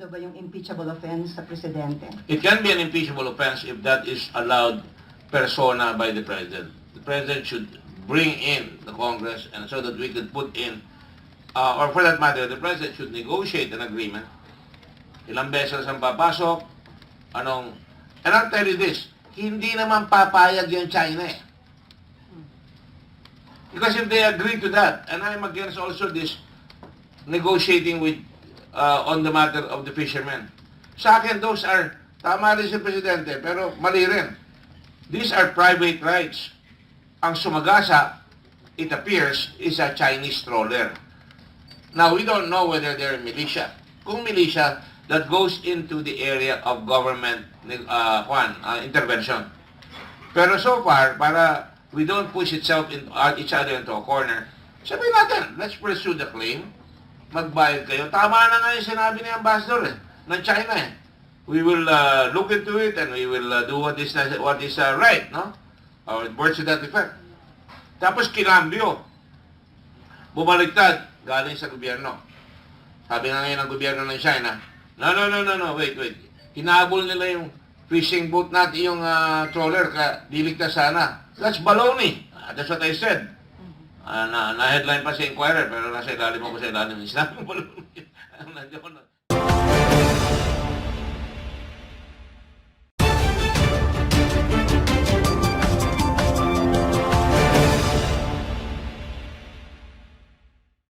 ba yung impeachable offense sa presidente? It can be an impeachable offense if that is allowed persona by the President. The President should bring in the Congress and so that we could put in, or for that matter, the President should negotiate an agreement. Ilang beses ang papasok, and I'll tell you this, hindi naman papayag yung China eh. Because if they agree to that, and I'm against also this negotiating with on the matter of the fishermen. Sa akin, those are, tama rin si Presidente, pero mali rin. These are private rights. Ang sumagasa, it appears, is a Chinese trawler. Now, we don't know whether they're militia. Kung militia, that goes into the area of government intervention. Pero so far, para we don't push each other into a corner, sabihin natin, let's pursue the claim. Magbayad kayo. Tama na nga yung sinabi ni Ambassador ng China eh. We will look into it and we will do what is right, no? Or words to that effect. Tapos kinambyo. Bumaliktad galing sa gobyerno. Sabi nga ngayon ng gobyerno ng China, no, wait. Hinabol nila yung fishing boat natin, yung trawler, diligtas sana. That's baloney. That's what I said. Na-headline pa sa Inquirer, pero nasa ilalim ako sa ilalim ng sinabi mo.